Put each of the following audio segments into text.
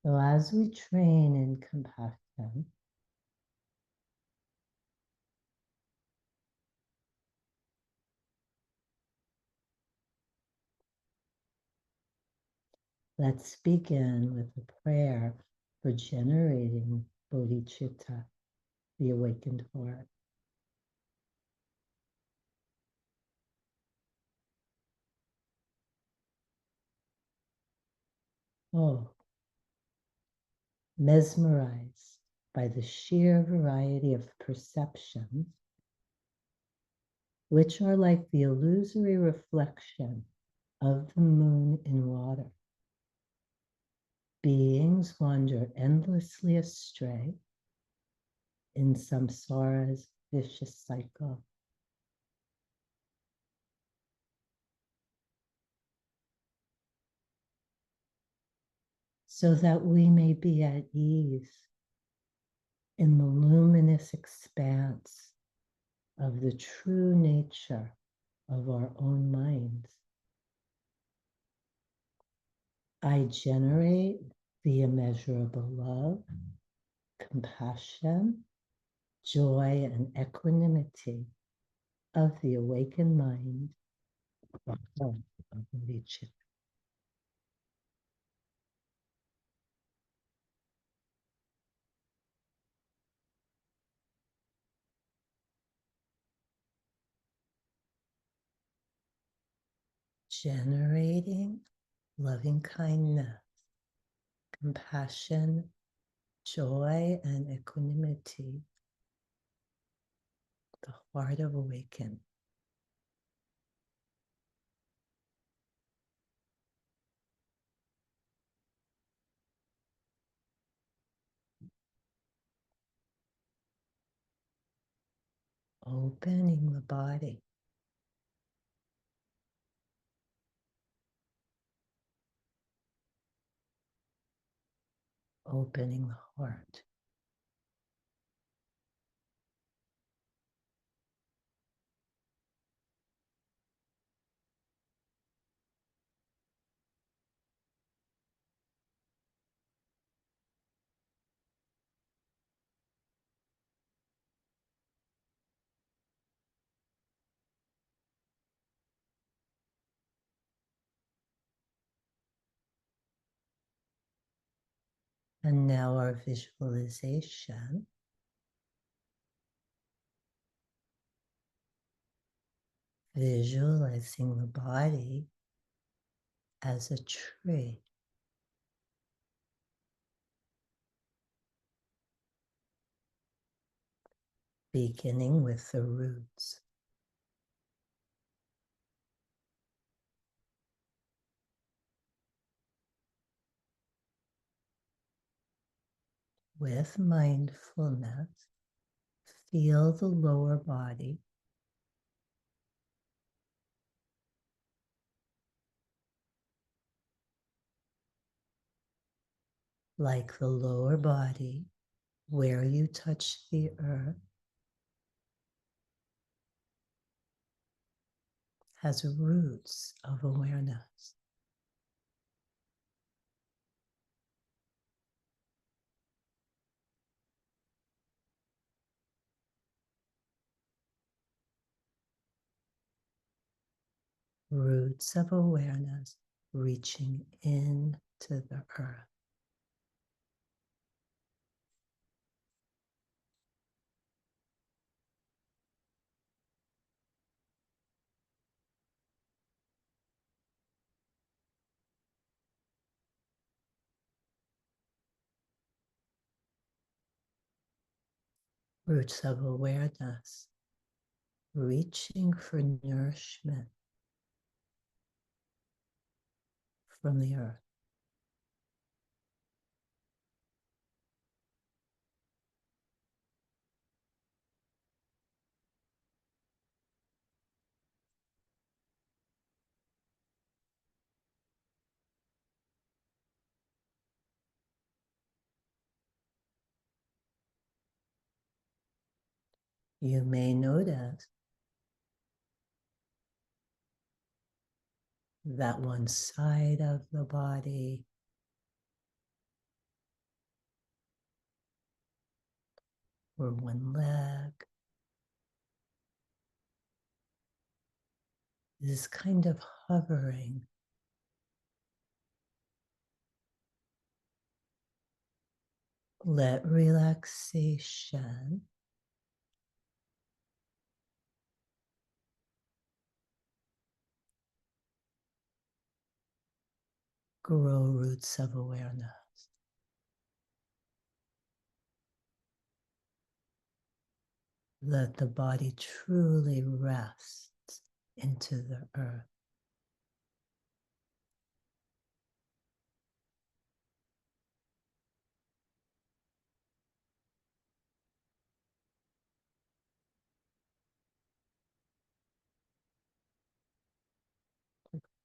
So as we train in compassion, let's begin with a prayer for generating bodhicitta, the awakened heart. Oh, mesmerized by the sheer variety of perceptions, which are like the illusory reflection of the moon in water. Beings wander endlessly astray in samsara's vicious cycle. So that we may be at ease in the luminous expanse of the true nature of our own minds. I generate the immeasurable love, compassion, joy, and equanimity of the awakened mind of bodhicitta. Generating loving kindness, compassion, joy, and equanimity, the heart of awakening. Opening the body, opening the heart. And now our visualization. Visualizing the body as a tree. Beginning with the roots. With mindfulness, feel the lower body. Like the lower body, where you touch the earth, has roots of awareness. Roots of awareness reaching into the earth. Roots of awareness reaching for nourishment from the earth. You may notice that one side of the body or one leg. This kind of hovering. Let relaxation grow roots of awareness. Let the body truly rest into the earth.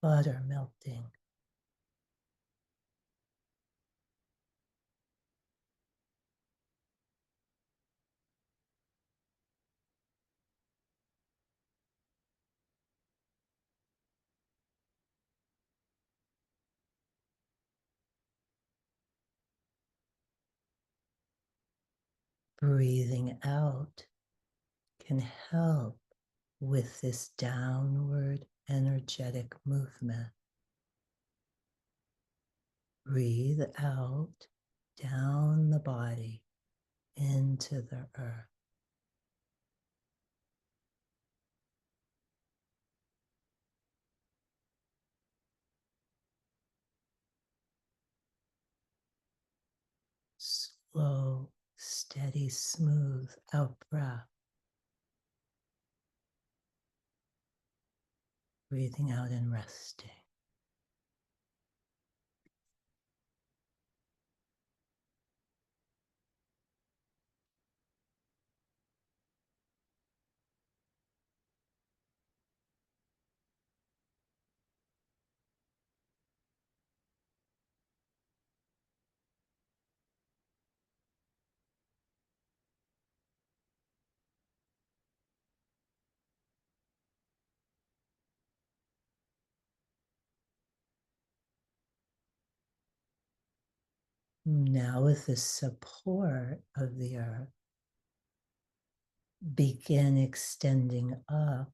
Butter melting. Breathing out can help with this downward energetic movement. Breathe out down the body into the earth. Slow, steady, smooth out breath. Breathing out and resting. Now, with the support of the earth, begin extending up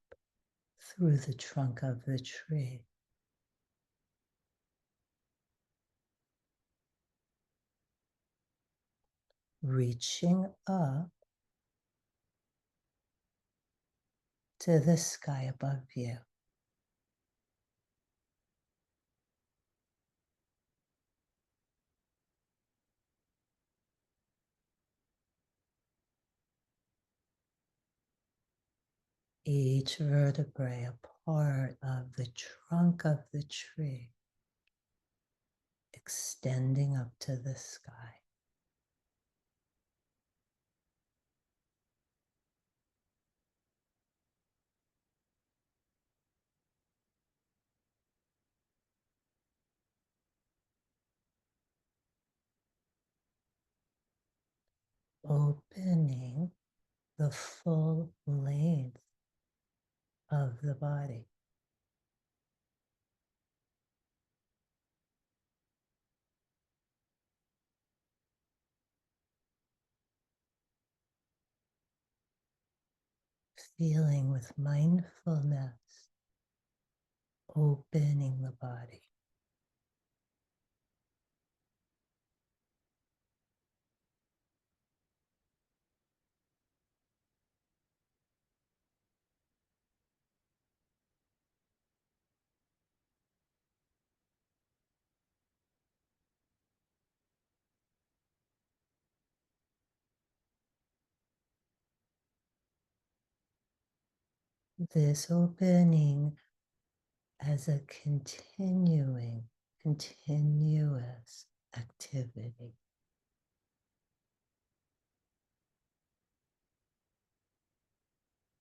through the trunk of the tree. Reaching up to the sky above you. Each vertebrae a part of the trunk of the tree, extending up to the sky. Opening the full length of the body. Feeling with mindfulness, opening the body. This opening as a continuous activity.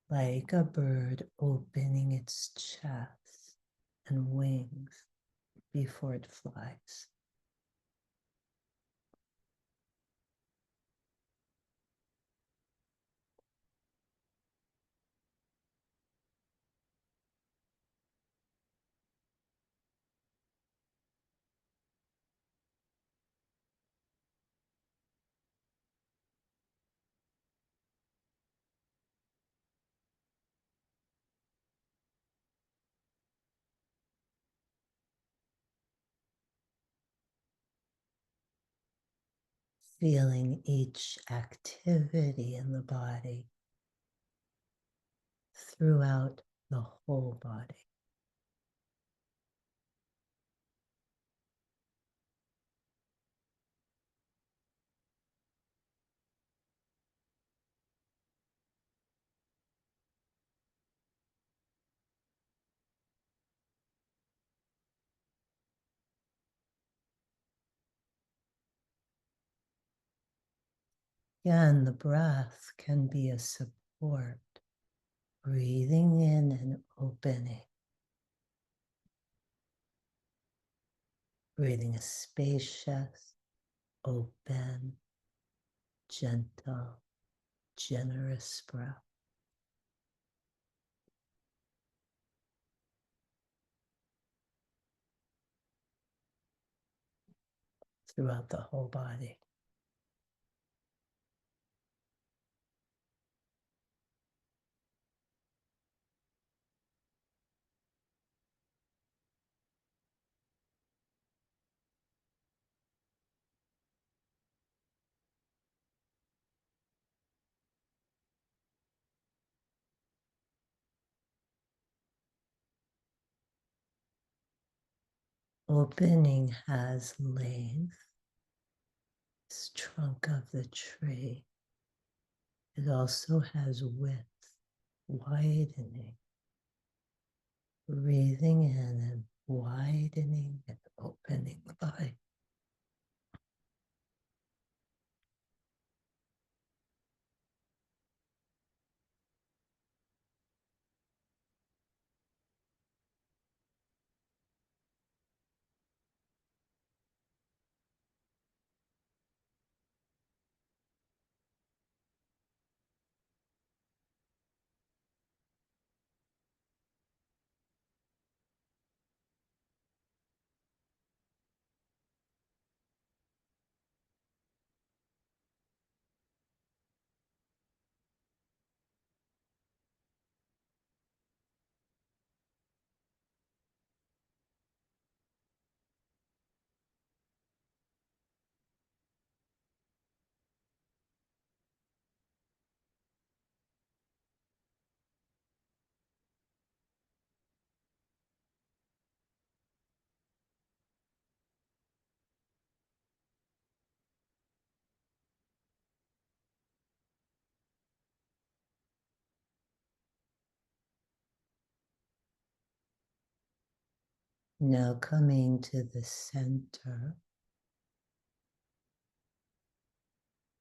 Like a bird opening its chest and wings before it flies. feeling each activity in the body throughout the whole body. Again, the breath can be a support, breathing in and opening, breathing a spacious, open, gentle, generous breath. Throughout the whole body. Opening has length, this trunk of the tree. It also has width, widening, breathing in and widening and opening the body. Now coming to the center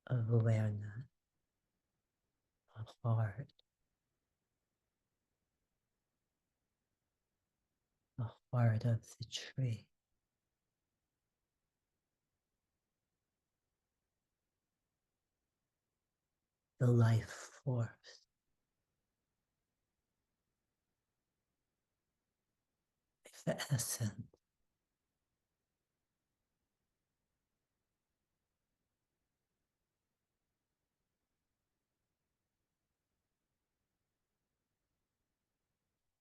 of awareness, the heart, the heart of the tree. The life force. The essence.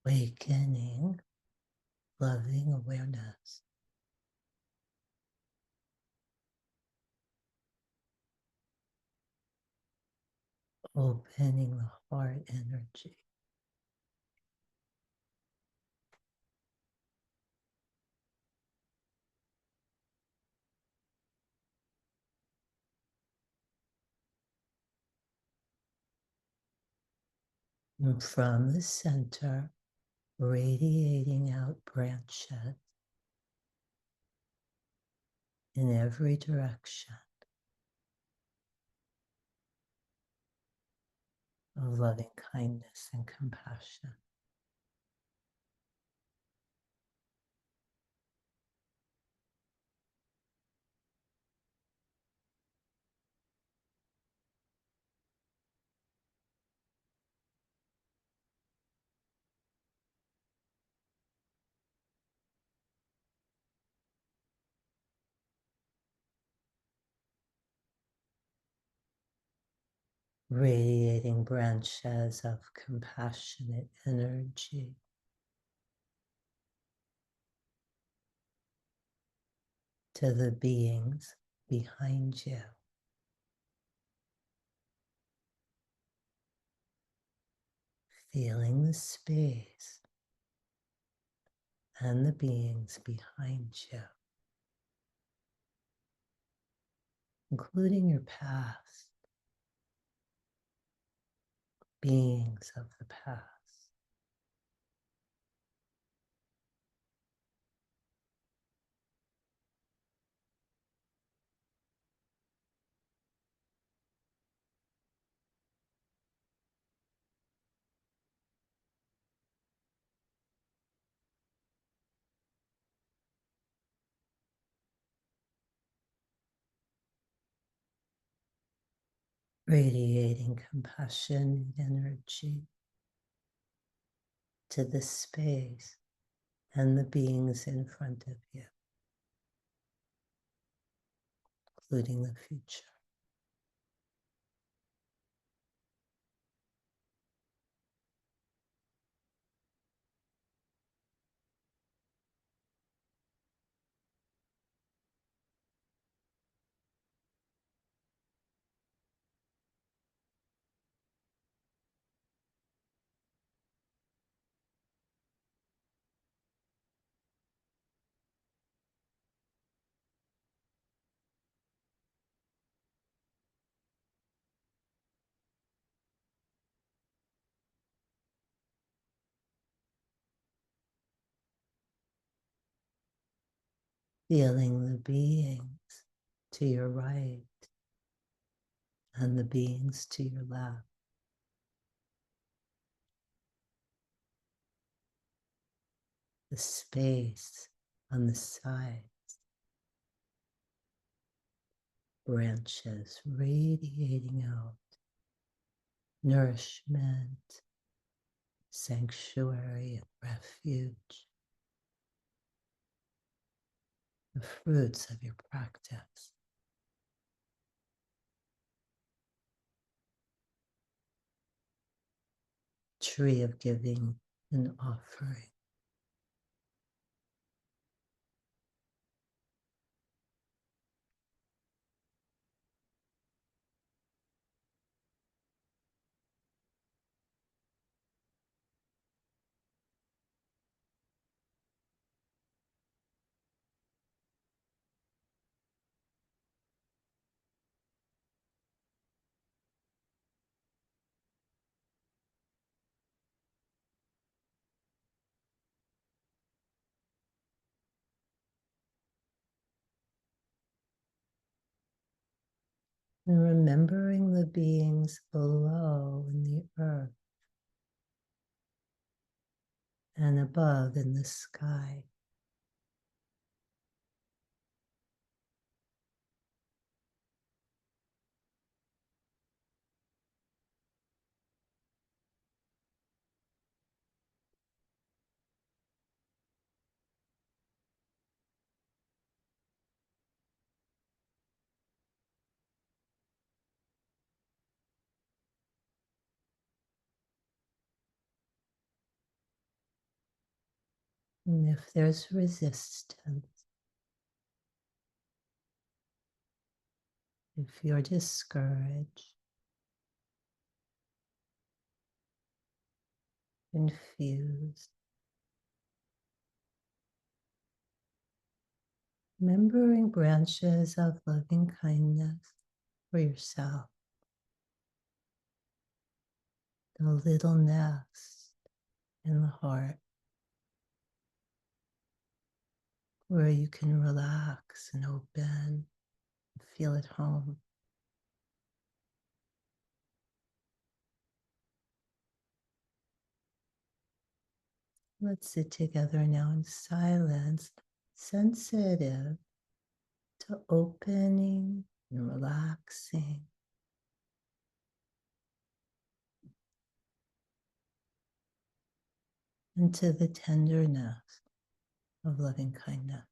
Awakening, loving awareness. Opening the heart energy. And from the center, radiating out branches in every direction of loving kindness and compassion. Radiating branches of compassionate energy to the beings behind you. feeling the space and the beings behind you, including your past, beings of the past. Radiating compassion and energy to the space and the beings in front of you, including the future. Feeling the beings to your right and the beings to your left. The space on the side, branches radiating out nourishment, sanctuary, and refuge, the fruits of your practice. Tree of giving and offering. And remembering the beings below in the earth and above in the sky. And if there's resistance, if you're discouraged, confused, remembering branches of loving kindness for yourself, the little nest in the heart where you can relax and open and feel at home. Let's sit together now in silence, sensitive to opening and relaxing. Into the tenderness of loving kindness.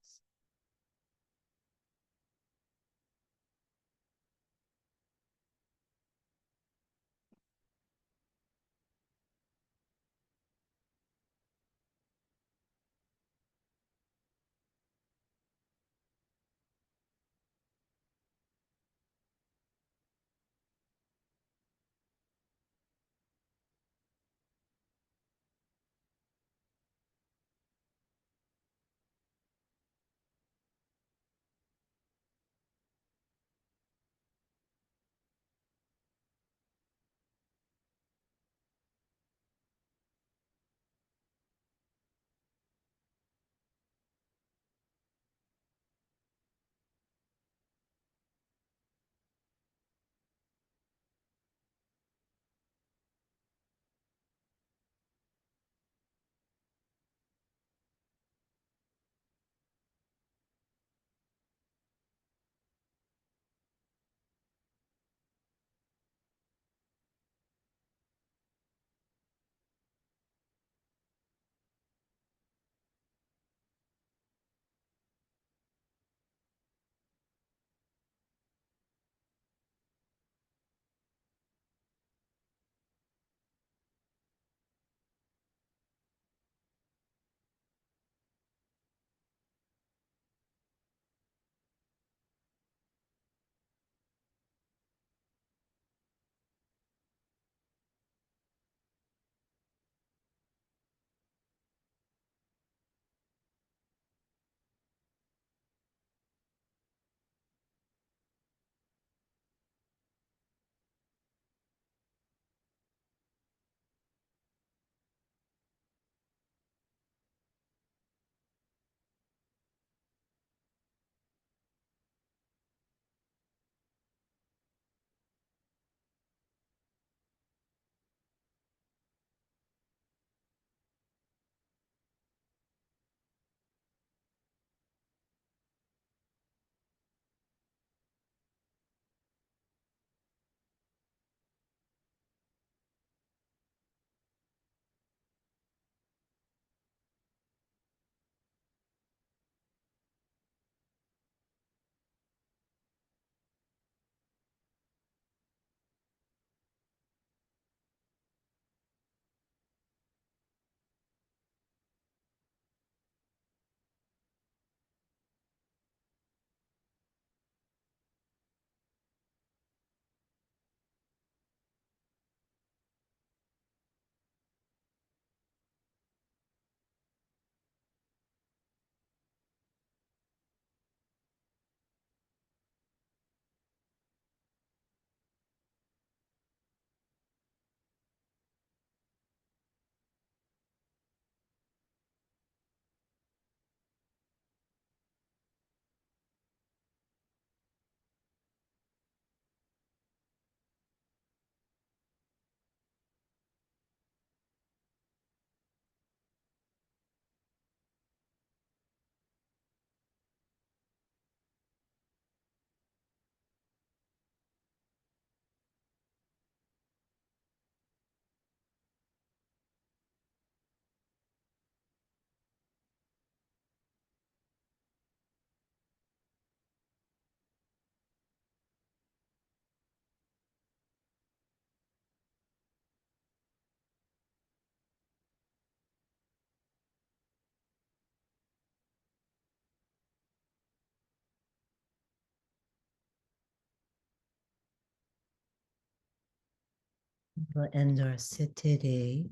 We'll end our sit today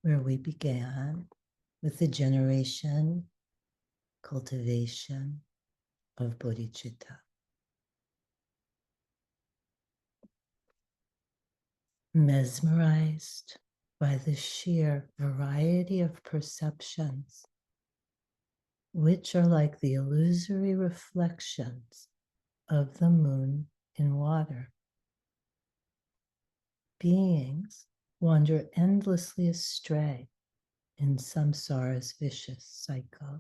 where we began with the generation, cultivation of bodhicitta. Mesmerized by the sheer variety of perceptions, which are like the illusory reflections of the moon in water. Beings wander endlessly astray in samsara's vicious cycle.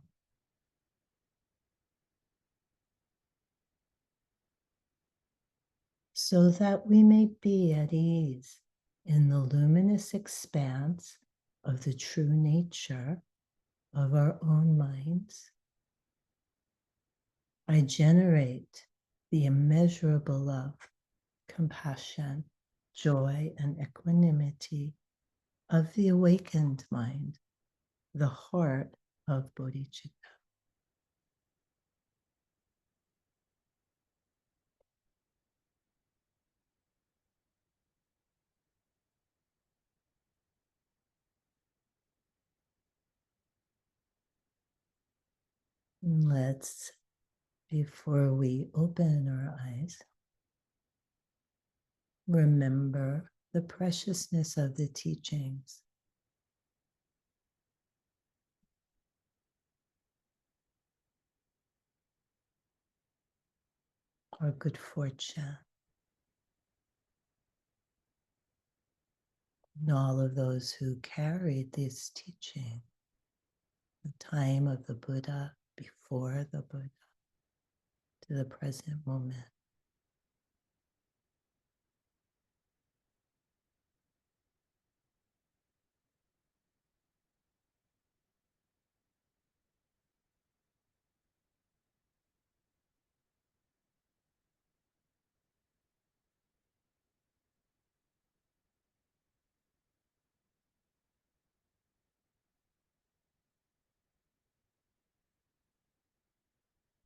So that we may be at ease in the luminous expanse of the true nature of our own minds, I generate the immeasurable love, compassion, joy, and equanimity of the awakened mind, the heart of bodhicitta. Let's, before we open our eyes, remember the preciousness of the teachings. Our good fortune, and all of those who carried this teaching, the time of the Buddha, before the Buddha, to the present moment.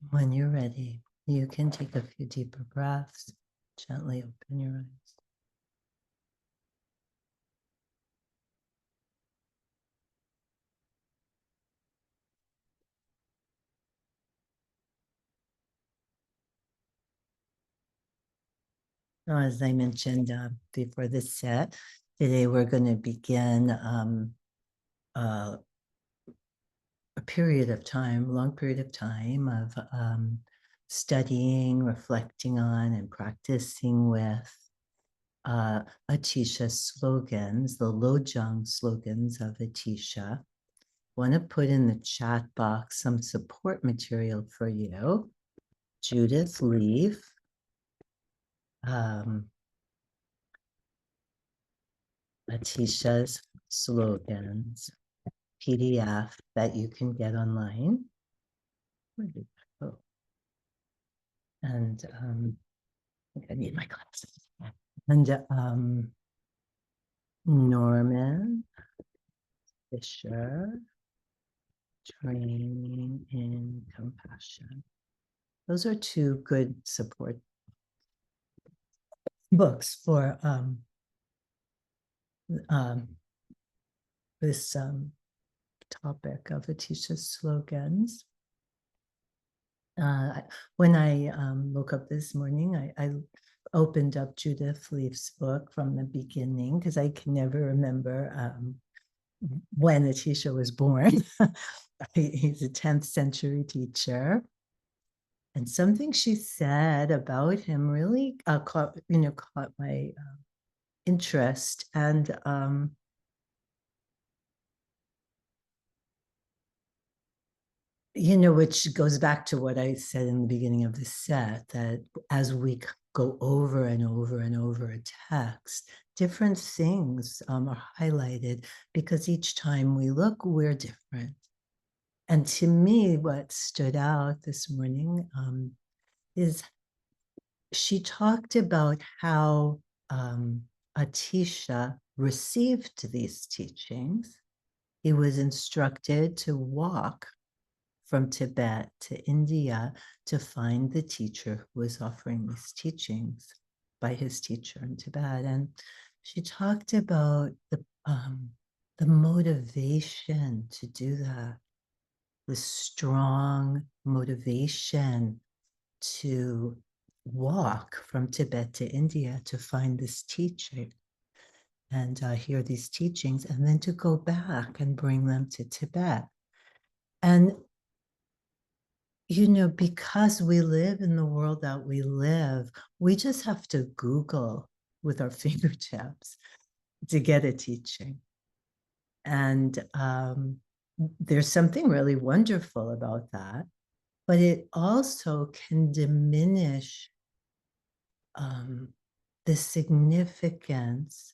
When you're ready, you can take a few deeper breaths, gently open your eyes. Now, as I mentioned before this set, today we're going to begin a period of time, long period of time of studying, reflecting on, and practicing with Atisha slogans, the Lojong slogans of Atisha. I want to put in the chat box some support material for you. Judith Leaf, Atisha's slogans, PDF that you can get online. Where did that go? And I think I need my glasses. And Norman Fisher, Training in Compassion. Those are two good support books for this topic of Atisha's slogans. When I woke up this morning, I opened up Judith Leaf's book from the beginning because I can never remember when Atisha was born. He's a 10th century teacher. And something she said about him really caught my interest. And which goes back to what I said in the beginning of the set, that as we go over and over and over a text, different things are highlighted because each time we look, we're different. And to me, what stood out this morning is she talked about how Atisha received these teachings. He was instructed to walk from Tibet to India to find the teacher who was offering these teachings by his teacher in Tibet. And she talked about the motivation to do that, the strong motivation to walk from Tibet to India to find this teaching and hear these teachings, and then to go back and bring them to Tibet. And, you know, because we live in the world that we live, we just have to Google with our fingertips to get a teaching. And there's something really wonderful about that, but it also can diminish the significance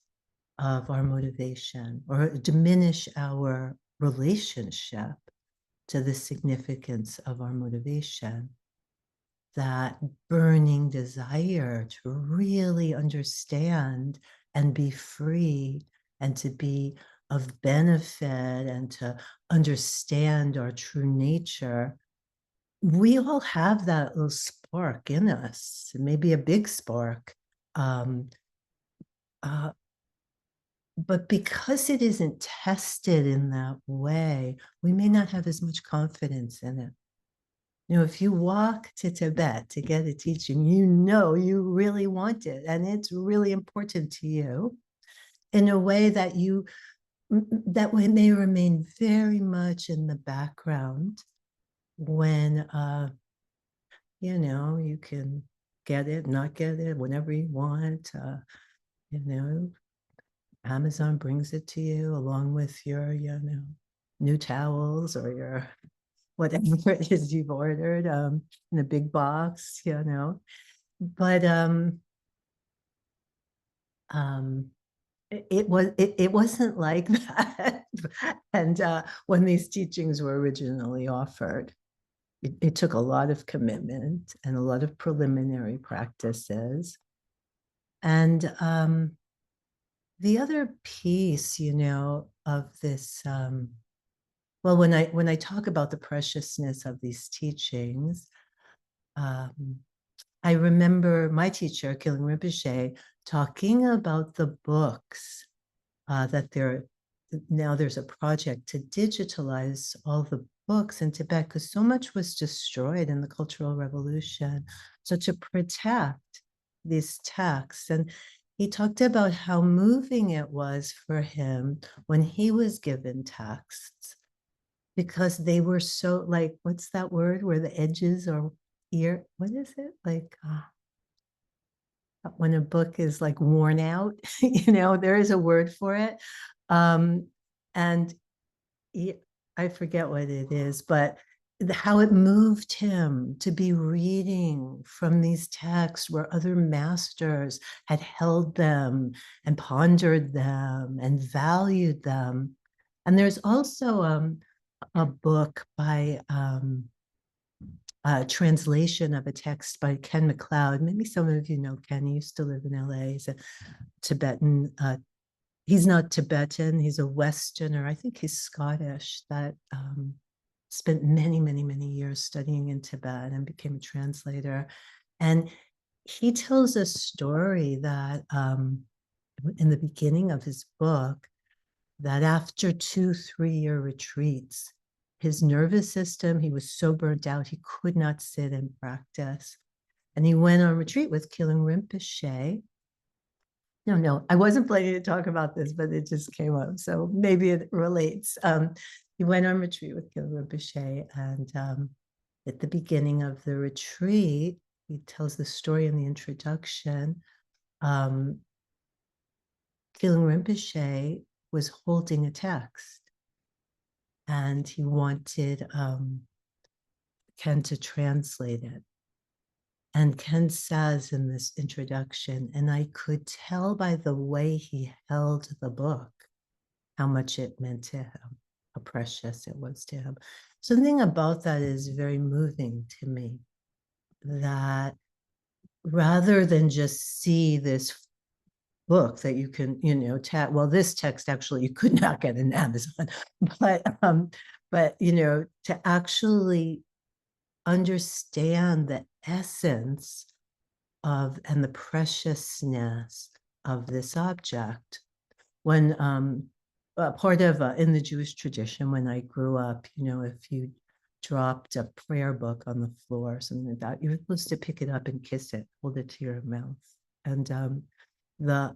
of our motivation, or diminish our relationship to the significance of our motivation. That burning desire to really understand and be free and to be of benefit and to understand our true nature. We all have that little spark in us, maybe a big spark. But because it isn't tested in that way, we may not have as much confidence in it. You know, if you walk to Tibet to get a teaching, you know you really want it, and it's really important to you in a way that that may remain very much in the background when you know, you can get it, not get it, whenever you want. You know, Amazon brings it to you along with your, you know, new towels or your whatever it is you've ordered in a big box, you know. But it wasn't like that. And when these teachings were originally offered, it took a lot of commitment and a lot of preliminary practices. And the other piece, you know, of this, well, when I talk about the preciousness of these teachings, I remember my teacher, Killing Rinpoche, talking about the books that now there's a project to digitalize all the books in Tibet because so much was destroyed in the Cultural Revolution. So to protect these texts, and he talked about how moving it was for him when he was given texts because they were so, like, what's that word where the edges are what is it? Like when a book is like worn out, you know, there is a word for it. And I forget what it is, but how it moved him to be reading from these texts where other masters had held them and pondered them and valued them. And there's also a book by a translation of a text by Ken MacLeod. Maybe some of you know Ken. He used to live in LA. He's a Tibetan. He's not Tibetan. He's a Westerner. I think he's Scottish. That spent many, many, many years studying in Tibet and became a translator. And he tells a story that in the beginning of his book, that after 2-3 year retreats, his nervous system, he was so burnt out, he could not sit and practice. And he went on retreat with Killing Rinpoche. No, I wasn't planning to talk about this, but it just came up. So maybe it relates. He went on retreat with Killing Rinpoche. And at the beginning of the retreat, he tells the story in the introduction. Killing Rinpoche was holding a text. And he wanted Ken to translate it. And Ken says in this introduction, and I could tell by the way he held the book how much it meant to him, how precious it was to him. Something about that is very moving to me, that rather than just see this book that you can, you know, well, this text actually you could not get in Amazon, but you know, to actually understand the essence of and the preciousness of this object. When part of in the Jewish tradition, when I grew up, if you dropped a prayer book on the floor or something like that, you're supposed to pick it up and kiss it, hold it to your mouth. And the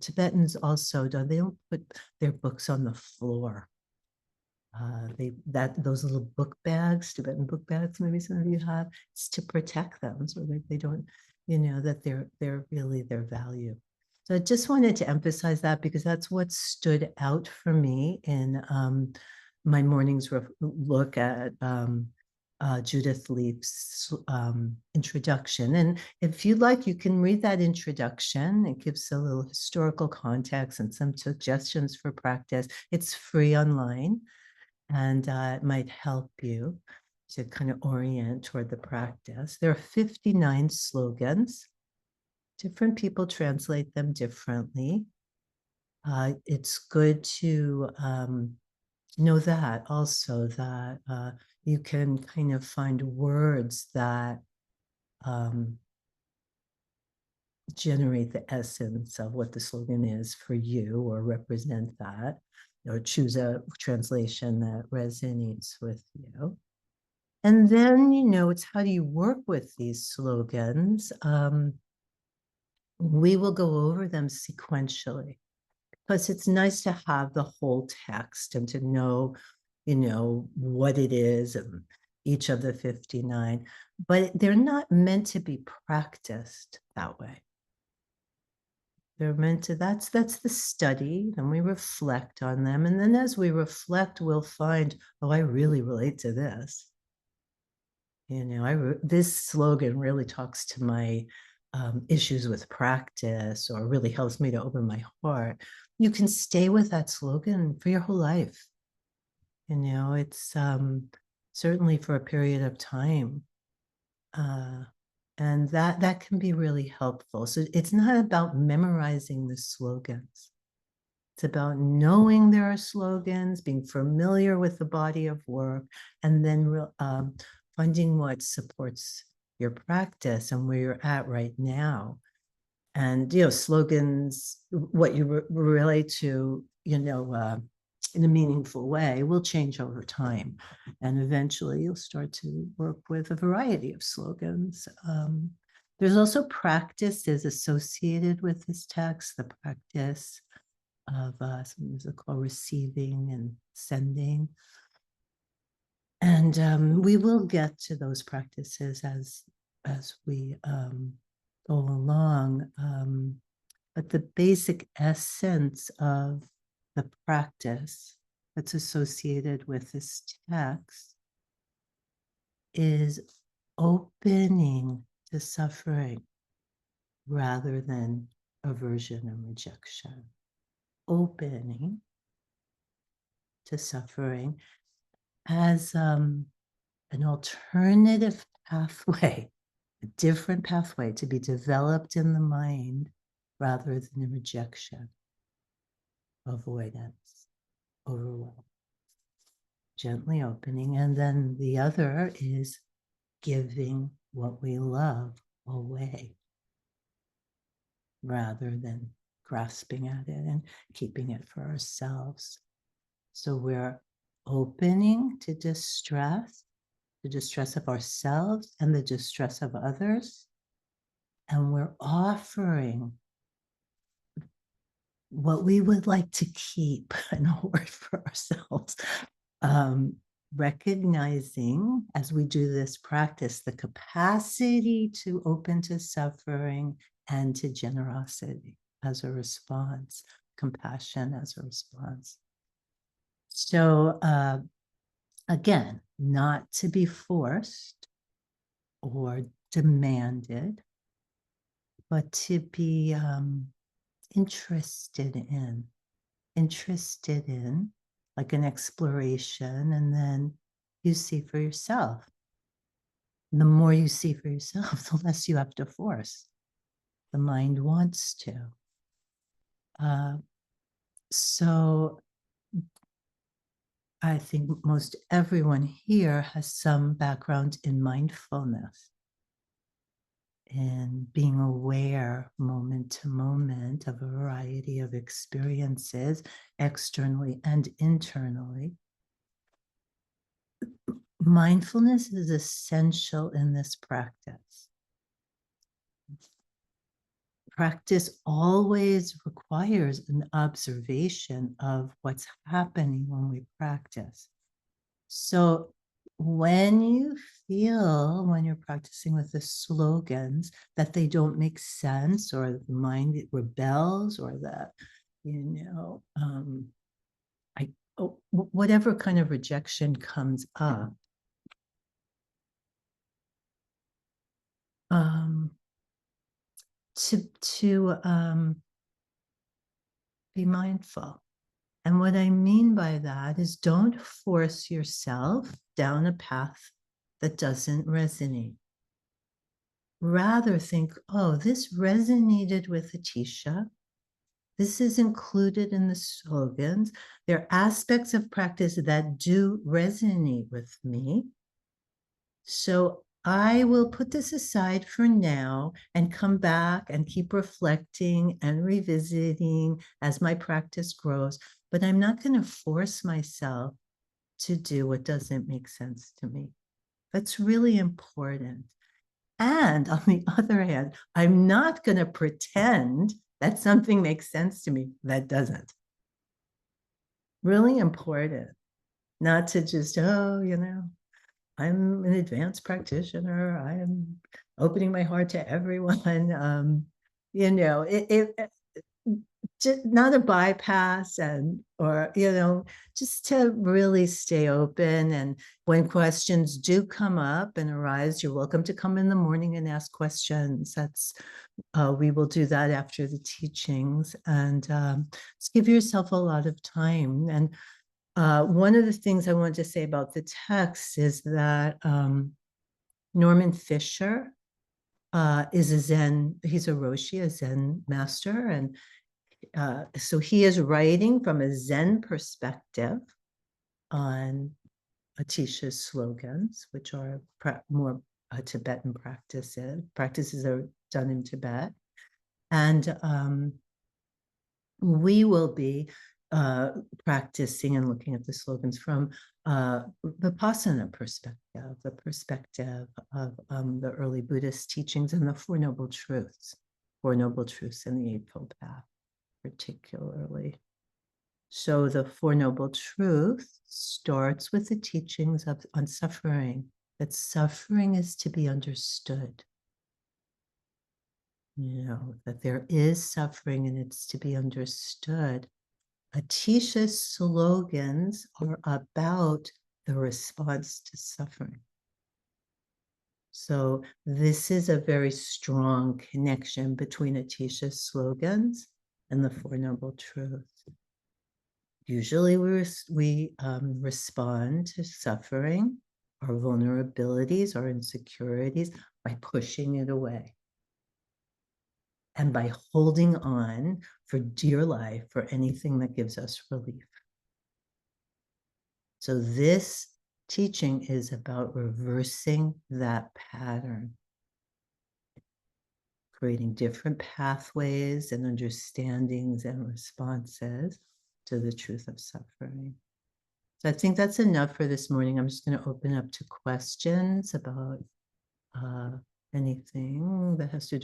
Tibetans also they don't put their books on the floor. Those little book bags, Tibetan book bags, maybe some of you have, it's to protect them so that they don't, that they're really their value. So I just wanted to emphasize that because that's what stood out for me in my morning's look at Judith Leaf's introduction. And if you'd like, you can read that introduction. It gives a little historical context and some suggestions for practice. It's free online, and it might help you to kind of orient toward the practice. There are 59 slogans. Different people translate them differently. It's good to know that also, that you can kind of find words that generate the essence of what the slogan is for you or represent that, or choose a translation that resonates with you. And then, it's how do you work with these slogans? We will go over them sequentially because it's nice to have the whole text and to know, what it is and each of the 59, but they're not meant to be practiced that way. They're meant to, that's the study, and we reflect on them. And then as we reflect, we'll find, oh, I really relate to this. This slogan really talks to my issues with practice, or really helps me to open my heart. You can stay with that slogan for your whole life. It's certainly for a period of time. And that can be really helpful. So it's not about memorizing the slogans. It's about knowing there are slogans, being familiar with the body of work, and then finding what supports your practice and where you're at right now. And, slogans, what you relate to, in a meaningful way will change over time. And eventually you'll start to work with a variety of slogans. There's also practices associated with this text, the practice of something called receiving and sending. And we will get to those practices as we go along. But the basic essence of the practice that's associated with this text is opening to suffering rather than aversion and rejection. Opening to suffering as an alternative pathway, a different pathway to be developed in the mind rather than rejection, avoidance, overwhelm. Gently opening. And then the other is giving what we love away rather than grasping at it and keeping it for ourselves. So we're opening to distress, the distress of ourselves and the distress of others. And we're offering what we would like to keep and hoard for ourselves. Recognizing as we do this practice, the capacity to open to suffering and to generosity as a response, compassion as a response. So again, not to be forced or demanded, but to be interested in, like an exploration, and then you see for yourself. And the more you see for yourself, the less you have to force. The mind wants to. So I think most everyone here has some background in mindfulness, in being aware moment to moment of a variety of experiences, externally and internally. Mindfulness is essential in this practice. Practice always requires an observation of what's happening when we practice. So when you feel, when you're practicing with the slogans, that they don't make sense, or the mind rebels, or that, whatever kind of rejection comes up, to be mindful. And what I mean by that is, don't force yourself down a path that doesn't resonate. Rather think, oh, this resonated with Atisha. This is included in the slogans. There are aspects of practice that do resonate with me. So I will put this aside for now and come back and keep reflecting and revisiting as my practice grows. But I'm not going to force myself to do what doesn't make sense to me. That's really important. And on the other hand, I'm not going to pretend that something makes sense to me that doesn't. Really important. Not to just, I'm an advanced practitioner. I am opening my heart to everyone. Just not a bypass, or just to really stay open. And when questions do come up and arise, you're welcome to come in the morning and ask questions. We will do that after the teachings, and just give yourself a lot of time. And one of the things I wanted to say about the text is that Norman Fisher is he's a Roshi, a Zen master, and so he is writing from a Zen perspective on Atisha's slogans, which are more Tibetan practices. Practices are done in Tibet. And we will be practicing and looking at the slogans from Vipassana perspective, the perspective of the early Buddhist teachings and the Four Noble Truths in the Eightfold Path, particularly. So the Four Noble Truths starts with the teachings on suffering, that suffering is to be understood. That there is suffering and it's to be understood. Atisha's slogans are about the response to suffering. So this is a very strong connection between Atisha's slogans and the Four Noble Truths. Usually we respond to suffering, our vulnerabilities, our insecurities, by pushing it away and by holding on for dear life for anything that gives us relief. So this teaching is about reversing that pattern, creating different pathways and understandings and responses to the truth of suffering. So I think that's enough for this morning. I'm just going to open up to questions about anything that has to do